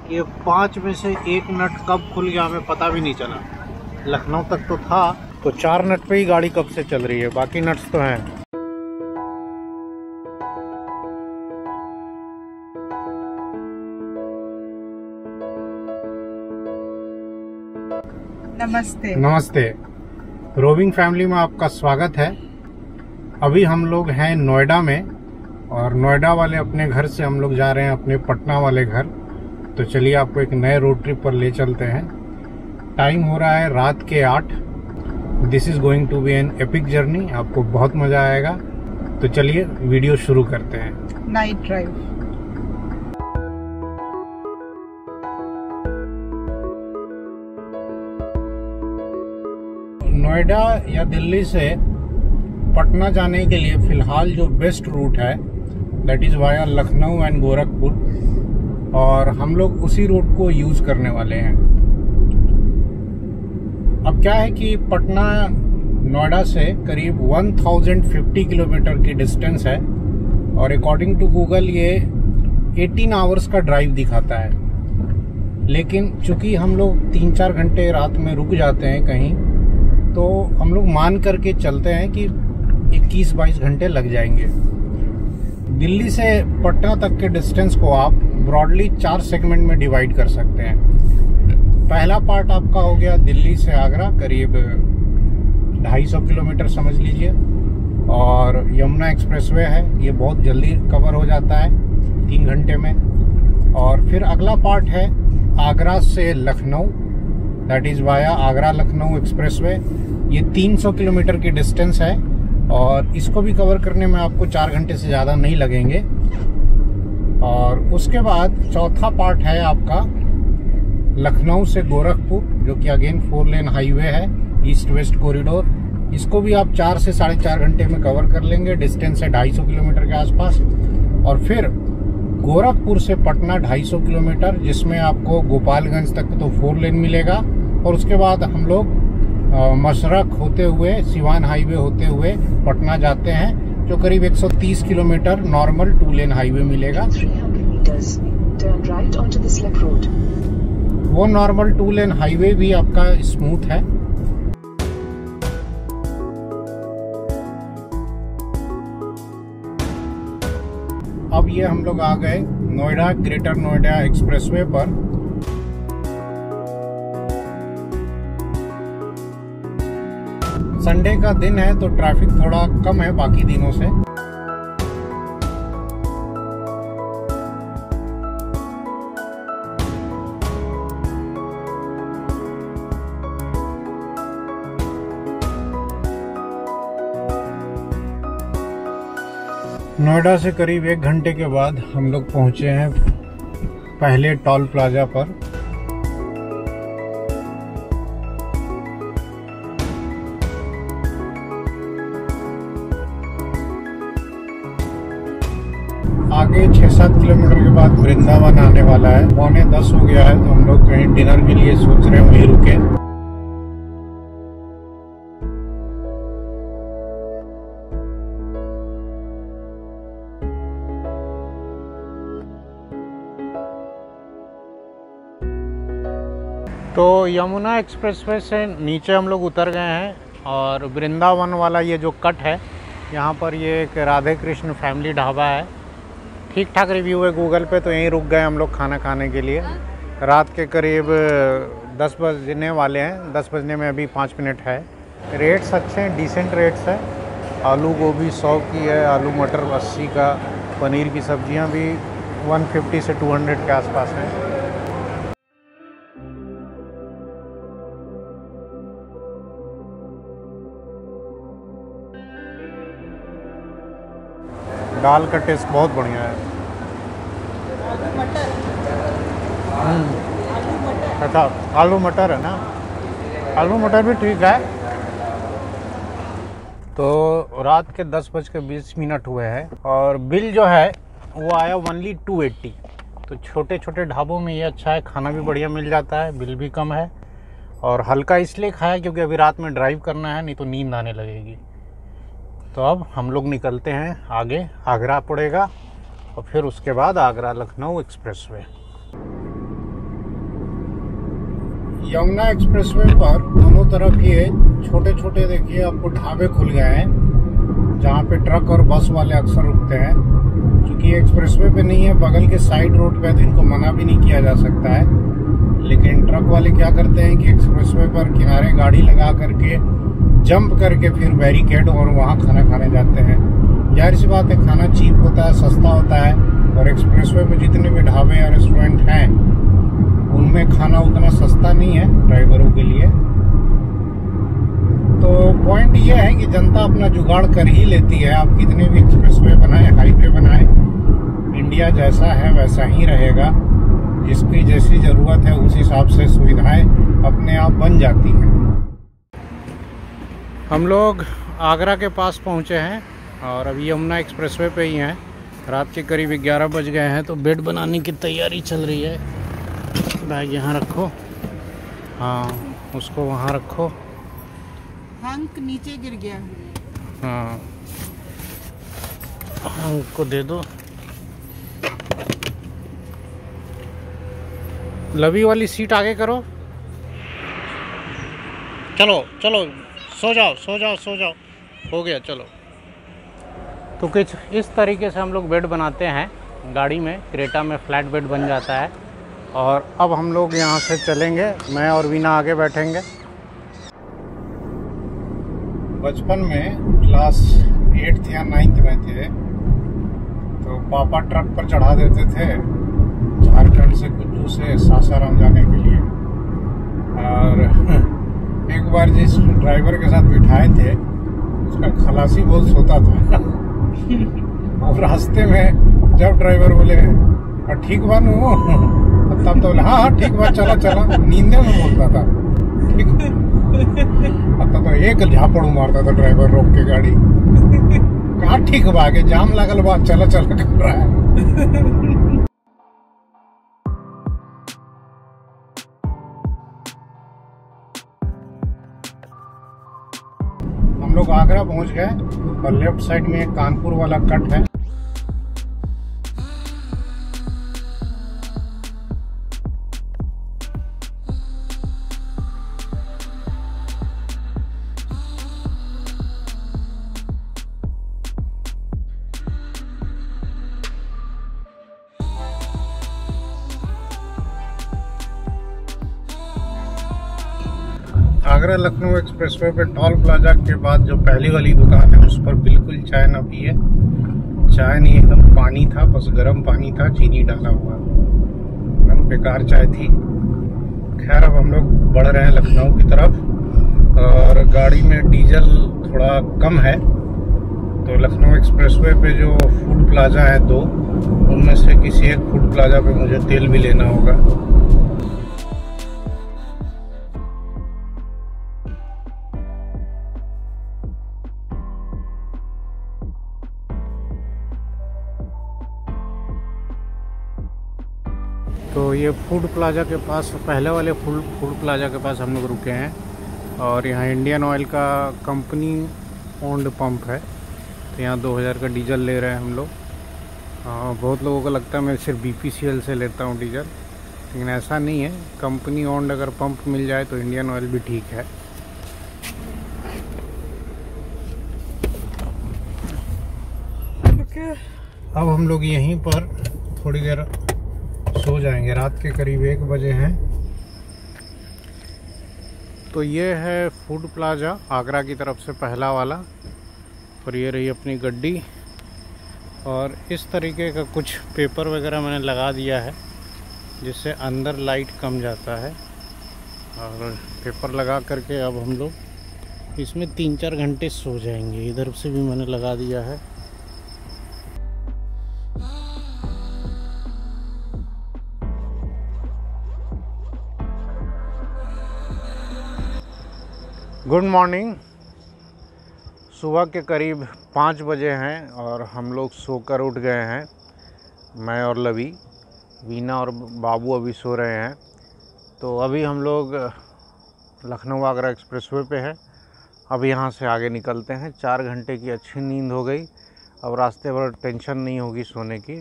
ये 5 में से एक नट कब खुल गया हमें पता भी नहीं चला। लखनऊ तक तो था, तो 4 नट पे ही गाड़ी कब से चल रही है, बाकी नट्स तो हैं। नमस्ते। नमस्ते, रोविंग फैमिली में आपका स्वागत है। अभी हम लोग हैं नोएडा में, और नोएडा वाले अपने घर से हम लोग जा रहे हैं अपने पटना वाले घर। तो चलिए आपको एक नए रोड ट्रिप पर ले चलते हैं। टाइम हो रहा है रात के 8। This is going to be an epic journey, आपको बहुत मजा आएगा। तो चलिए वीडियो शुरू करते हैं। Night drive. नोएडा या दिल्ली से पटना जाने के लिए फिलहाल जो बेस्ट रूट है that is via Lucknow and Gorakhpur, और हम लोग उसी रूट को यूज करने वाले हैं। अब क्या है कि पटना नोएडा से करीब 1050 किलोमीटर की डिस्टेंस है, और अकॉर्डिंग टू गूगल ये 18 आवर्स का ड्राइव दिखाता है। लेकिन चूंकि हम लोग 3-4 घंटे रात में रुक जाते हैं कहीं, तो हम लोग मान करके चलते हैं कि 21-22 घंटे लग जाएंगे। दिल्ली से पटना तक के डिस्टेंस को आप ब्रॉडली 4 सेगमेंट में डिवाइड कर सकते हैं। पहला पार्ट आपका हो गया दिल्ली से आगरा, करीब 250 किलोमीटर समझ लीजिए, और यमुना एक्सप्रेसवे है, ये बहुत जल्दी कवर हो जाता है 3 घंटे में। और फिर अगला पार्ट है आगरा से Lucknow, that is via Agra Lucknow expressway. ये 300 किलोमीटर की डिस्टेंस है, और इसको भी कवर करने में आपको 4 घंटे से ज़्यादा नहीं लगेंगे। और उसके बाद चौथा पार्ट है आपका लखनऊ से गोरखपुर, जो कि अगेन 4 लेन हाईवे है, ईस्ट वेस्ट कॉरिडोर। इसको भी आप 4 से 4.5 घंटे में कवर कर लेंगे। डिस्टेंस है 250 किलोमीटर के आसपास। और फिर गोरखपुर से पटना 250 किलोमीटर, जिसमें आपको गोपालगंज तक तो 4 लेन मिलेगा। और उसके बाद हम लोग मशरक होते हुए, सिवान हाईवे होते हुए पटना जाते हैं, जो करीब 130 किलोमीटर नॉर्मल 2 लेन हाईवे मिलेगा। वो नॉर्मल 2 लेन हाईवे भी आपका स्मूथ है। अब ये हम लोग आ गए नोएडा ग्रेटर नोएडा एक्सप्रेसवे पर। संडे का दिन है तो ट्रैफिक थोड़ा कम है बाकी दिनों से। नोएडा से करीब 1 घंटे के बाद हम लोग पहुंचे हैं पहले टोल प्लाजा पर। आगे 6-7 किलोमीटर के बाद वृंदावन आने वाला है। 9:45 हो गया है, तो हम लोग कहीं डिनर के लिए सोच रहे हैं वहीं रुके। तो यमुना एक्सप्रेसवे से नीचे हम लोग उतर गए हैं, और वृंदावन वाला ये जो कट है, यहाँ पर ये एक राधे कृष्ण फैमिली ढाबा है। ठीक ठाक रिव्यू है गूगल पे, तो यहीं रुक गए हम लोग खाना खाने के लिए। रात के करीब 10 बजने वाले हैं, 10 बजने में अभी 5 मिनट है। रेट्स अच्छे हैं, डिसेंट रेट्स है। आलू गोभी 100 की है, आलू मटर 80 का, पनीर की सब्जियां भी 150 से 200 के आसपास हैं। दाल का टेस्ट बहुत बढ़िया है। अच्छा, आलू मटर है ना, आलू मटर भी ठीक है। तो रात के 10:20 हुए हैं, और बिल जो है वो आया ओनली 280। तो छोटे छोटे ढाबों में ये अच्छा है, खाना भी बढ़िया मिल जाता है, बिल भी कम है। और हल्का इसलिए खाया क्योंकि अभी रात में ड्राइव करना है, नहीं तो नींद आने लगेगी। तो अब हम लोग निकलते हैं आगे, आगरा पड़ेगा, और फिर उसके बाद आगरा लखनऊ एक्सप्रेसवे। यमुना एक्सप्रेसवे पर दोनों तरफ ये छोटे छोटे देखिए आपको ढाबे खुल गए हैं, जहाँ पे ट्रक और बस वाले अक्सर रुकते हैं। क्योंकि एक्सप्रेसवे पे नहीं है, बगल के साइड रोड पे, तो इनको मना भी नहीं किया जा सकता है। लेकिन ट्रक वाले क्या करते हैं कि एक्सप्रेसवे पर किनारे गाड़ी लगा करके जंप करके फिर बैरिकेड और वहाँ खाना खाने जाते हैं। जाहिर सी बात है, खाना चीप होता है, सस्ता होता है, और एक्सप्रेसवे पे जितने भी ढाबे या रेस्टोरेंट हैं उनमें खाना उतना सस्ता नहीं है ड्राइवरों के लिए। तो पॉइंट ये है कि जनता अपना जुगाड़ कर ही लेती है। आप कितने भी एक्सप्रेसवे बनाए, हाईवे बनाए, इंडिया जैसा है वैसा ही रहेगा। जिसकी जैसी जरूरत है उस हिसाब से सुविधाएं अपने आप बन जाती हैं। हम लोग आगरा के पास पहुंचे हैं और अभी यमुना एक्सप्रेसवे पे ही हैं। रात के करीब 11 बज गए हैं, तो बेड बनाने की तैयारी चल रही है। बैग यहाँ रखो, हाँ उसको वहाँ रखो। हंक नीचे गिर गया। हाँ हंक को दे दो। लवी वाली सीट आगे करो। चलो चलो, सो जाओ सो जाओ सो जाओ, हो गया चलो। तो कुछ इस तरीके से हम लोग बेड बनाते हैं गाड़ी में। क्रेटा में फ्लैट बेड बन जाता है। और अब हम लोग यहाँ से चलेंगे, मैं और वीना आगे बैठेंगे। बचपन में क्लास 8th या 9th में थे तो पापा ट्रक पर चढ़ा देते थे झारखंड से कुल्लू से सासाराम जाने के लिए। और एक बार जिस ड्राइवर के साथ बिठाए थे उसका खलासी बहुत सोता था। और रास्ते में जब ड्राइवर बोले ठीक बानू, तब तो बोले हाँ ठीक बात, चला चला। नींदे में बोलता था ठीक। तब तो एक झापड़ू मारता था ड्राइवर रोक के गाड़ी। कहाँ ठीक बा, आगे जाम लगल बा, चला चला कर रहा है। हम लोग आगरा पहुंच गए और लेफ्ट साइड में एक कानपुर वाला कट है। आगरा लखनऊ एक्सप्रेसवे पे टोल प्लाजा के बाद जो पहली वाली दुकान है उस पर बिल्कुल चाय ना पिए। चाय नहीं, एकदम पानी था, बस गर्म पानी था, चीनी डाला हुआ, एकदम बेकार चाय थी। खैर अब हम लोग बढ़ रहे हैं लखनऊ की तरफ और गाड़ी में डीजल थोड़ा कम है। तो लखनऊ एक्सप्रेसवे पे जो फूड प्लाजा है दो, उनमें से किसी एक फूड प्लाजा पे मुझे तेल भी लेना होगा। तो ये फूड प्लाजा के पास, पहले वाले फूड प्लाजा के पास हम लोग रुके हैं। और यहाँ इंडियन ऑयल का कंपनी ओन्ड पंप है। तो यहाँ 2000 का डीजल ले रहे हैं हम लोग। बहुत लोगों को लगता है मैं सिर्फ BPCL से लेता हूँ डीजल, लेकिन ऐसा नहीं है। कंपनी ओन्ड अगर पंप मिल जाए तो इंडियन ऑयल भी ठीक है। अब हम लोग यहीं पर थोड़ी देर सो जाएंगे। रात के करीब 1 बजे हैं। तो ये है फूड प्लाजा आगरा की तरफ से पहला वाला। और ये रही अपनी गड्डी। और इस तरीके का कुछ पेपर वगैरह मैंने लगा दिया है जिससे अंदर लाइट कम जाता है। और पेपर लगा करके अब हम लोग इसमें 3-4 घंटे सो जाएंगे। इधर से भी मैंने लगा दिया है। Good morning. सुबह के करीब 5 बजे हैं और हम लोग सोकर उठ गए हैं। मैं और लवी, वीना और बाबू अभी सो रहे हैं। तो अभी हम लोग लखनऊ आगरा एक्सप्रेसवे पे है। अब यहाँ से आगे निकलते हैं। 4 घंटे की अच्छी नींद हो गई। अब रास्ते भर टेंशन नहीं होगी सोने की।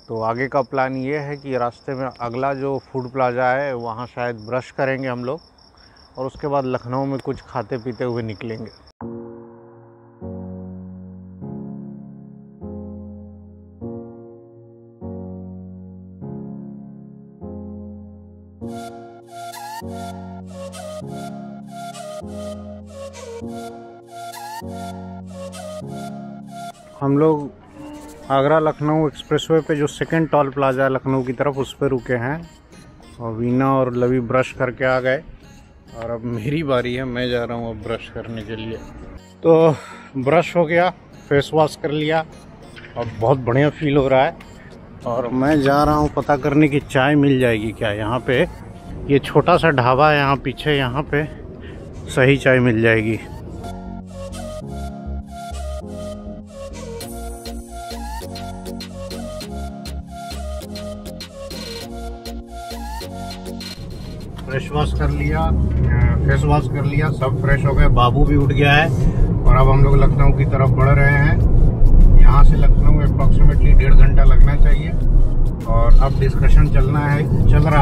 तो आगे का प्लान ये है कि रास्ते में अगला जो फूड प्लाजा है वहाँ शायद ब्रश करेंगे हम लोग, और उसके बाद लखनऊ में कुछ खाते पीते हुए निकलेंगे। हम लोग आगरा लखनऊ एक्सप्रेसवे पे जो सेकंड टोल प्लाजा है लखनऊ की तरफ, उस पे रुके हैं और वीना और लवी ब्रश करके आ गए, और अब मेरी बारी है, मैं जा रहा हूँ अब ब्रश करने के लिए। तो ब्रश हो गया, फेस वॉश कर लिया और बहुत बढ़िया फील हो रहा है। और मैं जा रहा हूँ पता करने की चाय मिल जाएगी क्या यहाँ पे। ये छोटा सा ढाबा है यहाँ पीछे, यहाँ पे सही चाय मिल जाएगी। फ्रेश वॉश कर लिया, फेस वॉश कर लिया, सब फ्रेश हो गए, बाबू भी उठ गया है और अब हम लोग लखनऊ की तरफ बढ़ रहे हैं। यहाँ से लखनऊ अप्रॉक्सीमेटली 1.5 घंटा लगना चाहिए। और अब डिस्कशन चल रहा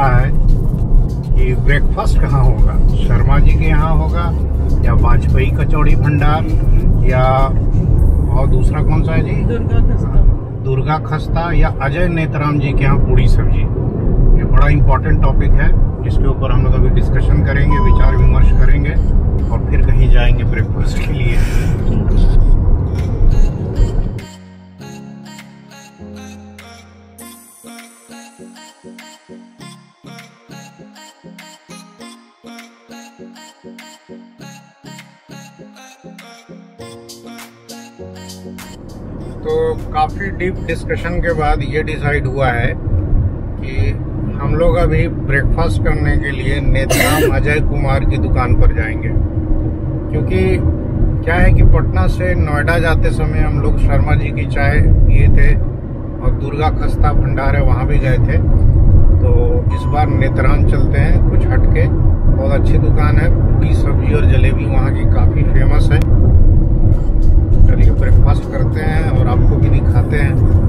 है कि ब्रेकफास्ट कहाँ होगा, शर्मा जी के यहाँ होगा या वाजपेयी कचौड़ी भंडार, या और दूसरा कौन सा है जी, दुर्गा खस्ता, या अजय नेतराम जी के यहाँ पूड़ी सब्जी। ये बड़ा इम्पोर्टेंट टॉपिक है, इसके ऊपर हम लोग अभी डिस्कशन करेंगे, विचार विमर्श करेंगे और फिर कहीं जाएंगे ब्रेकफास्ट के लिए। तो काफी डीप डिस्कशन के बाद ये डिसाइड हुआ है कि हम लोग अभी ब्रेकफास्ट करने के लिए नेतराम अजय कुमार की दुकान पर जाएंगे। क्योंकि क्या है कि पटना से नोएडा जाते समय हम लोग शर्मा जी की चाय पिए थे और दुर्गा खस्ता भंडार है वहाँ भी गए थे। तो इस बार नेतराम चलते हैं, कुछ हटके, बहुत अच्छी दुकान है, पूरी सब्जी और जलेबी वहाँ की काफ़ी फेमस है। चलिए ब्रेकफास्ट करते हैं और आपको भी दिखाते हैं।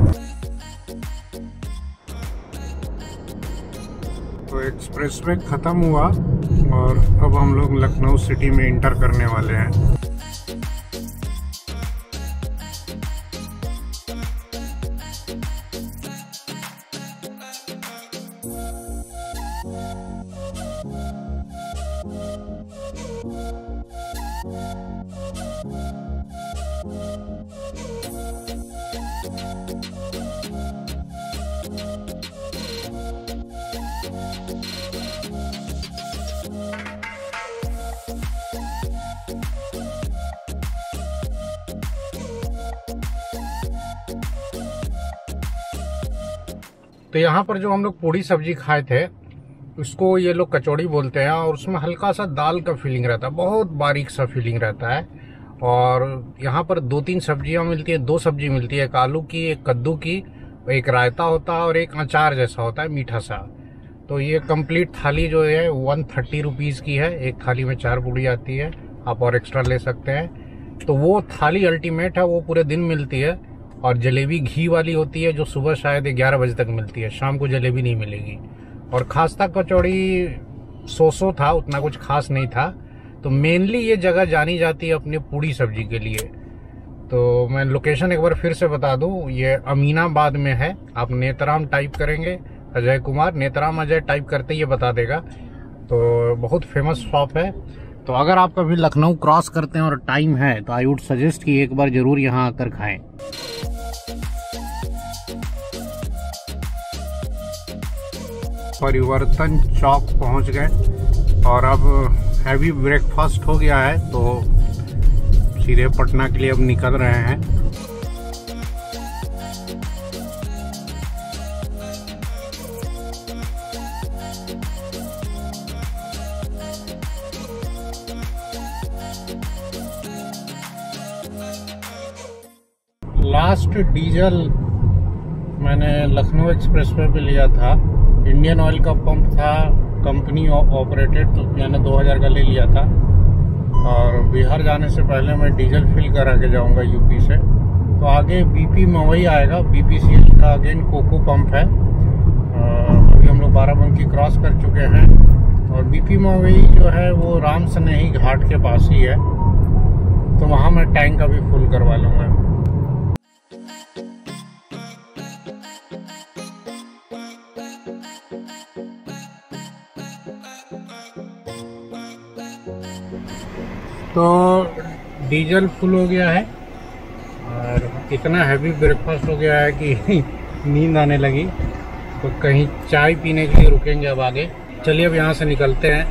तो एक्सप्रेसवे खत्म हुआ और अब हम लोग लखनऊ सिटी में इंटर करने वाले हैं। तो यहाँ पर जो हम लोग पूड़ी सब्जी खाए थे उसको ये लोग कचौड़ी बोलते हैं, और उसमें हल्का सा दाल का फीलिंग रहता है, बहुत बारीक सा फीलिंग रहता है। और यहाँ पर 2-3 सब्जियाँ मिलती है, 2 सब्जी मिलती है, एक आलू की, एक कद्दू की, एक रायता होता है और एक अचार जैसा होता है मीठा सा। तो ये कंप्लीट थाली जो है 130 रुपीज़ की है। एक थाली में 4 पूड़ी आती है, आप और एक्स्ट्रा ले सकते हैं। तो वो थाली अल्टीमेट है, वो पूरे दिन मिलती है। और जलेबी घी वाली होती है जो सुबह शायद 11 बजे तक मिलती है, शाम को जलेबी नहीं मिलेगी। और खास्ता कचौड़ी सो था, उतना कुछ खास नहीं था। तो मेनली ये जगह जानी जाती है अपने पूड़ी सब्जी के लिए। तो मैं लोकेशन एक बार फिर से बता दूं, ये अमीनाबाद में है। आप नेतराम टाइप करेंगे, अजय कुमार, नेतराम अजय टाइप करते ही ये बता देगा। तो बहुत फेमस शॉप है। तो अगर आप कभी लखनऊ क्रॉस करते हैं और टाइम है तो आई वुड सजेस्ट कि एक बार जरूर यहाँ आकर खाएं। परिवर्तन चौक पहुंच गए और अब हैवी ब्रेकफास्ट हो गया है, तो सीधे पटना के लिए अब निकल रहे हैं। लास्ट डीजल मैंने लखनऊ एक्सप्रेसवे पे लिया था, इंडियन ऑयल का पंप था, कंपनी ऑपरेटेड, तो मैंने 2000 का ले लिया था। और बिहार जाने से पहले मैं डीजल फिल करा के जाऊंगा यूपी से। तो आगे BP मवई आएगा। BPCL का अगेन कोको पंप है। अभी हम लोग बाराबंकी क्रॉस कर चुके हैं और BP मवई जो है वो राम सनेही घाट के पास ही है, तो वहाँ मैं टैंक अभी फुल करवा लूँगा। तो डीजल फुल हो गया है और इतना हैवी ब्रेकफास्ट हो गया है कि नींद आने लगी, तो कहीं चाय पीने के लिए रुकेंगे अब आगे। चलिए अब यहाँ से निकलते हैं।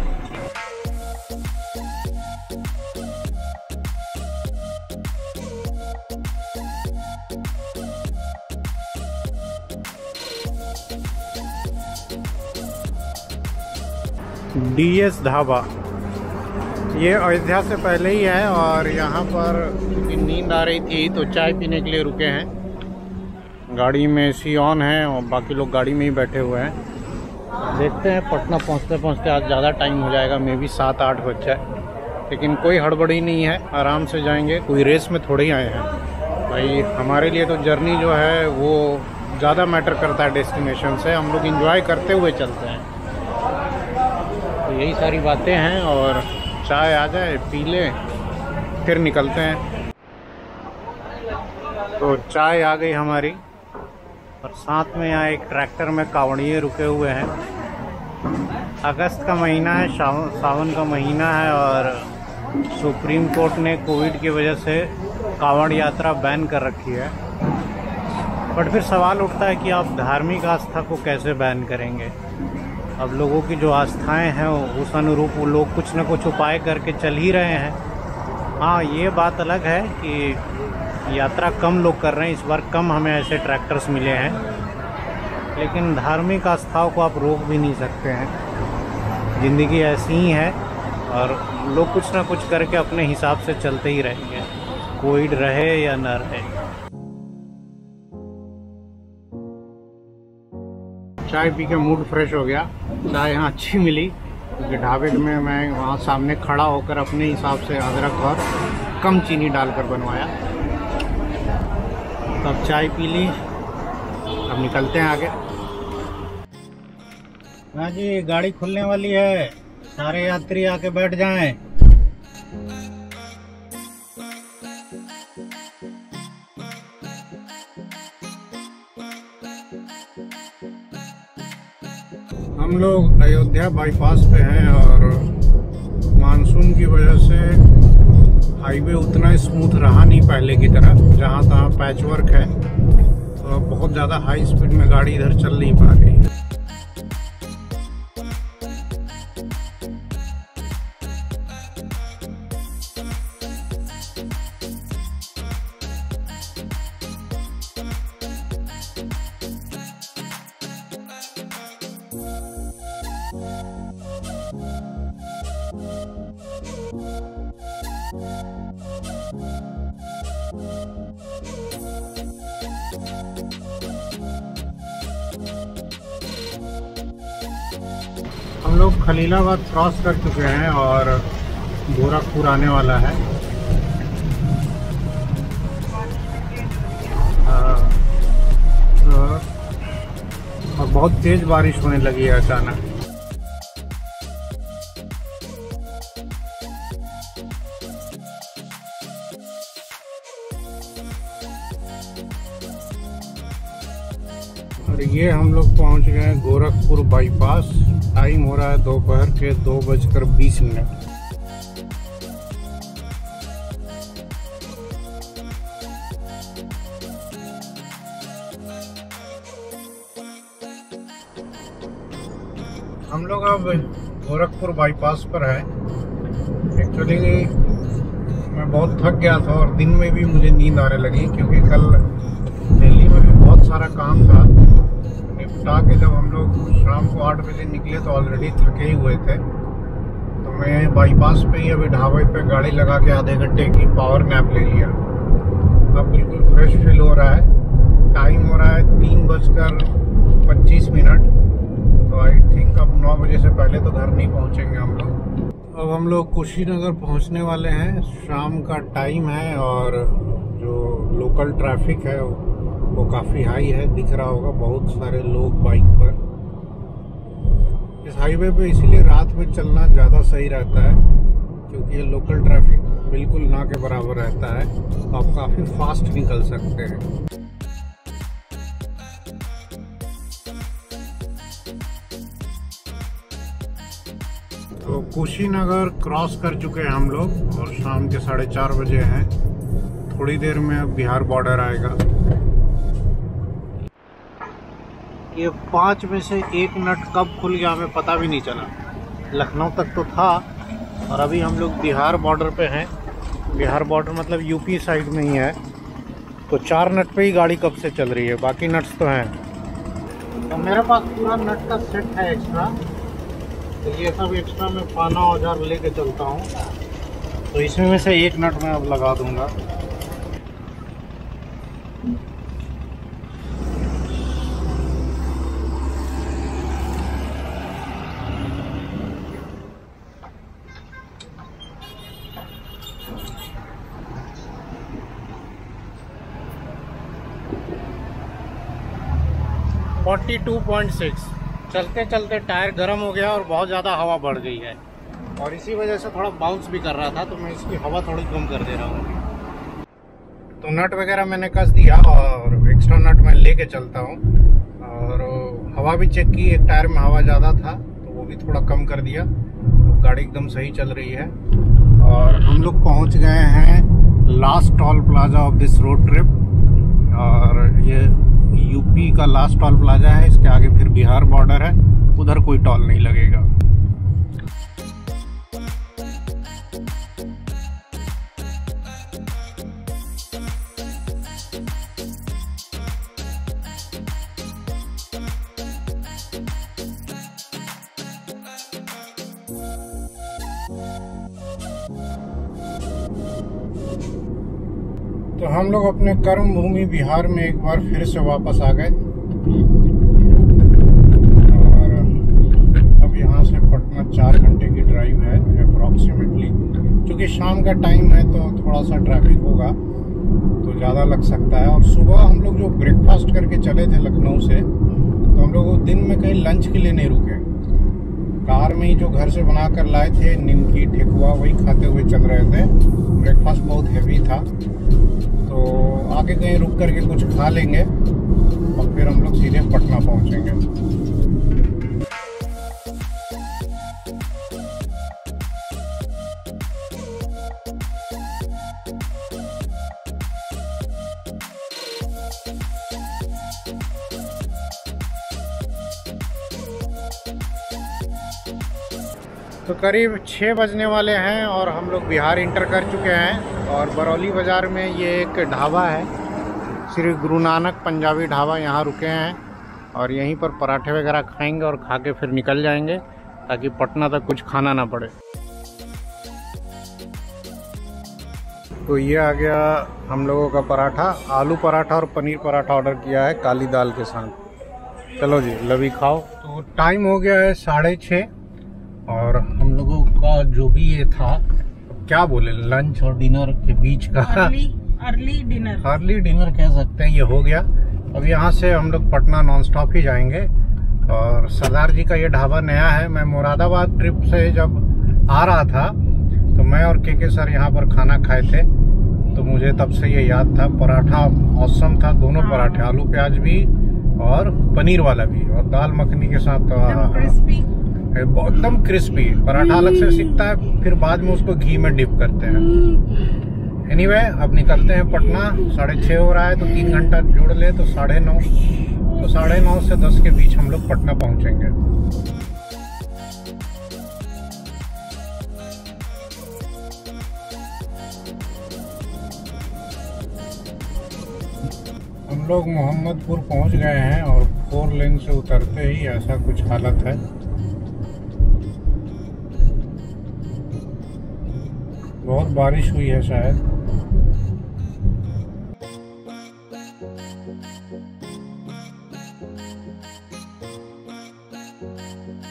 DS ढाबा ये अयोध्या से पहले ही है और यहाँ पर नींद आ रही थी तो चाय पीने के लिए रुके हैं। गाड़ी में AC ऑन है और बाकी लोग गाड़ी में ही बैठे हुए हैं। देखते हैं पटना पहुँचते पहुँचते आज ज़्यादा टाइम हो जाएगा, मे बी 7-8 बज जाए, लेकिन कोई हड़बड़ी नहीं है, आराम से जाएंगे। कोई रेस में थोड़े ही आए हैं भाई। हमारे लिए तो जर्नी जो है वो ज़्यादा मैटर करता है डेस्टिनेशन से। हम लोग इंजॉय करते हुए चलते हैं, तो यही सारी बातें हैं। और चाय आ जाए पी ले फिर निकलते हैं। तो चाय आ गई हमारी और साथ में यहाँ एक ट्रैक्टर में कावड़िए रुके हुए हैं। अगस्त का महीना है, सावन का महीना है और सुप्रीम कोर्ट ने कोविड की वजह से कावड़ यात्रा बैन कर रखी है। बट फिर सवाल उठता है कि आप धार्मिक आस्था को कैसे बैन करेंगे। अब लोगों की जो आस्थाएं हैं उस अनुरूप वो लोग कुछ न कुछ उपाय करके चल ही रहे हैं। हाँ, ये बात अलग है कि यात्रा कम लोग कर रहे हैं, इस बार कम हमें ऐसे ट्रैक्टर्स मिले हैं, लेकिन धार्मिक आस्थाओं को आप रोक भी नहीं सकते हैं। ज़िंदगी ऐसी ही है और लोग कुछ ना कुछ करके अपने हिसाब से चलते ही रहेंगे, कोविड रहे या न रहे। चाय पी के मूड फ्रेश हो गया। चाय यहाँ अच्छी मिली क्योंकि ढाबे में मैं वहाँ सामने खड़ा होकर अपने हिसाब से अदरक और कम चीनी डालकर बनवाया। तब चाय पी ली, अब निकलते हैं आगे। हाँ जी, गाड़ी खुलने वाली है, सारे यात्री आके बैठ जाएं। हम लोग अयोध्या बाईपास पे हैं और मानसून की वजह से हाईवे उतना स्मूथ रहा नहीं पहले की तरह। जहाँ तहाँ पैच वर्क है, तो बहुत ज़्यादा हाई स्पीड में गाड़ी इधर चल नहीं पा रही है। हम लोग खलीलाबाद क्रॉस कर चुके हैं और गोरखपुर आने वाला है। और बहुत तेज बारिश होने लगी है अचानक। और ये हम लोग पहुंच गए हैं गोरखपुर बाईपास। टाइम हो रहा है दोपहर के 2:20। हम लोग अब गोरखपुर बाईपास पर है। एक्चुअली मैं बहुत थक गया था और दिन में भी मुझे नींद आने लगी क्योंकि कल दिल्ली में भी बहुत सारा काम था। निपटा के जब हम लोग शाम को 8 बजे निकले तो ऑलरेडी थके ही हुए थे। तो मैं बाईपास पे ही अभी ढाबे पे गाड़ी लगा के आधे घंटे की पावर नैप ले लिया। अब बिल्कुल फ्रेश फील हो रहा है। टाइम हो रहा है 3:25। तो आई थिंक अब 9 बजे से पहले तो घर नहीं पहुंचेंगे हम लोग। अब हम लोग कुशीनगर पहुंचने वाले हैं। शाम का टाइम है और जो लोकल ट्रैफिक है वो काफ़ी हाई है, दिख रहा होगा बहुत सारे लोग बाइक पर। इस हाईवे पे इसीलिए रात में चलना ज़्यादा सही रहता है, क्योंकि ये लोकल ट्रैफिक बिल्कुल ना के बराबर रहता है, तो आप काफ़ी फास्ट निकल सकते हैं। तो कुशीनगर क्रॉस कर चुके हैं हम लोग और शाम के 4:30 बजे हैं। थोड़ी देर में अब बिहार बॉर्डर आएगा। ये 5 में से 1 नट कब खुल गया हमें पता भी नहीं चला। लखनऊ तक तो था और अभी हम लोग बिहार बॉर्डर पे हैं। बिहार बॉर्डर मतलब यूपी साइड में ही है, तो 4 नट पे ही गाड़ी कब से चल रही है, बाकी नट्स तो हैं। तो मेरे पास पूरा नट का सेट है एक्स्ट्रा, तो ये सब एक्स्ट्रा मैं पाना औजार लेके चलता हूँ। तो इसमें में से 1 नट मैं अब लगा दूंगा। फोर्टी 2.6 चलते चलते टायर गर्म हो गया और बहुत ज़्यादा हवा बढ़ गई है, और इसी वजह से थोड़ा बाउंस भी कर रहा था, तो मैं इसकी हवा थोड़ी कम कर दे रहा हूँ। तो नट वगैरह मैंने कस दिया और एक्स्ट्रा नट मैं लेके चलता हूँ। और हवा भी चेक की, एक टायर में हवा ज़्यादा था तो वो भी थोड़ा कम कर दिया, तो गाड़ी एकदम सही चल रही है। और हम लोग पहुँच गए हैं last toll plaza of this road trip, और ये यूपी का लास्ट टोल प्लाजा है। इसके आगे फिर बिहार बॉर्डर है, उधर कोई टोल नहीं लगेगा। तो हम लोग अपने कर्म भूमि बिहार में एक बार फिर से वापस आ गए, और अब यहाँ से पटना 4 घंटे की ड्राइव है अप्रॉक्सीमेटली। क्योंकि शाम का टाइम है तो थोड़ा सा ट्रैफिक होगा तो ज़्यादा लग सकता है। और सुबह हम लोग जो ब्रेकफास्ट करके चले थे लखनऊ से, तो हम लोग दिन में कहीं लंच के लिए नहीं रुके, कार में ही जो घर से बना कर लाए थे निमकी ठेकुआ वही खाते हुए चल रहे थे। ब्रेकफास्ट बहुत हैवी था, तो आगे कहीं रुक करके कुछ खा लेंगे और फिर हम लोग सीधे पटना पहुंचेंगे। तो करीब 6 बजने वाले हैं और हम लोग बिहार इंटर कर चुके हैं। और बरौली बाज़ार में ये एक ढाबा है, श्री गुरु नानक पंजाबी ढाबा, यहाँ रुके हैं और यहीं पर पराठे वगैरह खाएंगे और खा के फिर निकल जाएंगे, ताकि पटना तक कुछ खाना ना पड़े। तो ये आ गया हम लोगों का पराठा, आलू पराठा और पनीर पराठा ऑर्डर किया है काली दाल के साथ। चलो जी लवी खाओ। तो टाइम हो गया है 6:30 और हम लोगों का जो भी ये था, क्या बोले, लंच और डिनर के बीच का अर्ली डिनर कह सकते हैं, ये हो गया। अब यहाँ से हम लोग पटना नॉन स्टॉप ही जाएंगे। और सरदार जी का ये ढाबा नया है। मैं मुरादाबाद ट्रिप से जब आ रहा था तो मैं और के सर यहाँ पर खाना खाए थे, तो मुझे तब से ये याद था। पराठा औसम था, दोनों पराठे, आलू प्याज भी और पनीर वाला भी, और दाल मखनी के साथ तो एकदम क्रिस्पी। पराठा अलग से सिकता है, फिर बाद में उसको घी में डिप करते हैं। एनीवे, अब निकलते हैं पटना। 6:30 हो रहा है, तो 3 घंटा जोड़ ले तो 9:30, तो 9:30 से 10 के बीच हम लोग पटना पहुंचेंगे। हम लोग मोहम्मदपुर पहुंच गए हैं और 4 लेन से उतरते ही ऐसा कुछ हालत है। बहुत बारिश हुई है शायद।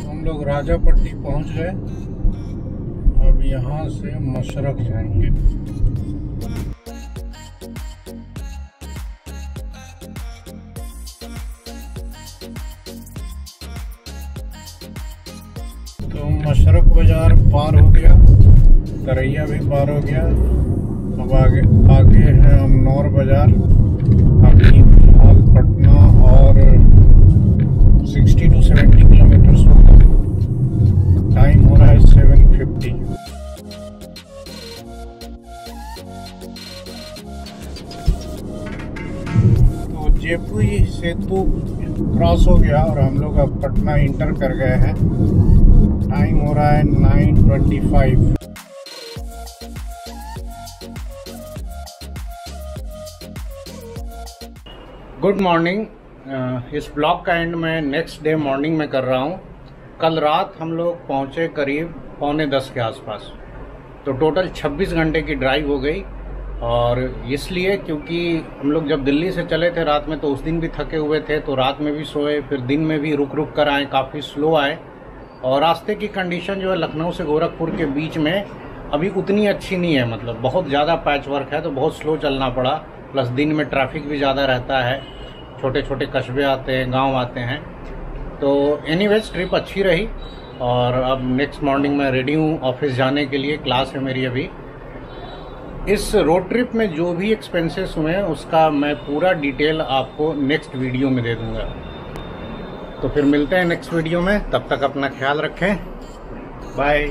हम लोग राजापट्टी पहुंच गए, अब यहाँ से मशरक जाएंगे। तो मशरक बाजार पार हो गया, तरैया भी पार हो गया। अब आगे है अमनौर बाजार। अभी फिलहाल पटना और 60 to 70 किलोमीटर होगा। टाइम हो रहा है 7:50। तो जेपुई सेतु क्रॉस हो गया और हम लोग अब पटना इंटर कर गए हैं। टाइम हो रहा है 9:25। Good morning. इस ब्लॉग का एंड मैं नेक्स्ट डे मॉर्निंग में कर रहा हूँ। कल रात हम लोग पहुँचे करीब 9:45 के आसपास। तो टोटल 26 घंटे की ड्राइव हो गई। और इसलिए क्योंकि हम लोग जब दिल्ली से चले थे रात में, तो उस दिन भी थके हुए थे, तो रात में भी सोए, फिर दिन में भी रुक रुक कर आए, काफ़ी स्लो आए। और रास्ते की कंडीशन जो है लखनऊ से गोरखपुर के बीच में अभी उतनी अच्छी नहीं है, मतलब बहुत ज़्यादा पैच वर्क है, तो बहुत स्लो चलना पड़ा। प्लस दिन में ट्रैफिक भी ज़्यादा रहता है, छोटे छोटे कस्बे आते हैं, गांव आते हैं। तो एनीवेज ट्रिप अच्छी रही। और अब नेक्स्ट मॉर्निंग मैं रेडी हूँ ऑफिस जाने के लिए, क्लास है मेरी अभी। इस रोड ट्रिप में जो भी एक्सपेंसेस हुए हैं उसका मैं पूरा डिटेल आपको नेक्स्ट वीडियो में दे दूँगा। तो फिर मिलते हैं नेक्स्ट वीडियो में, तब तक अपना ख्याल रखें। बाय।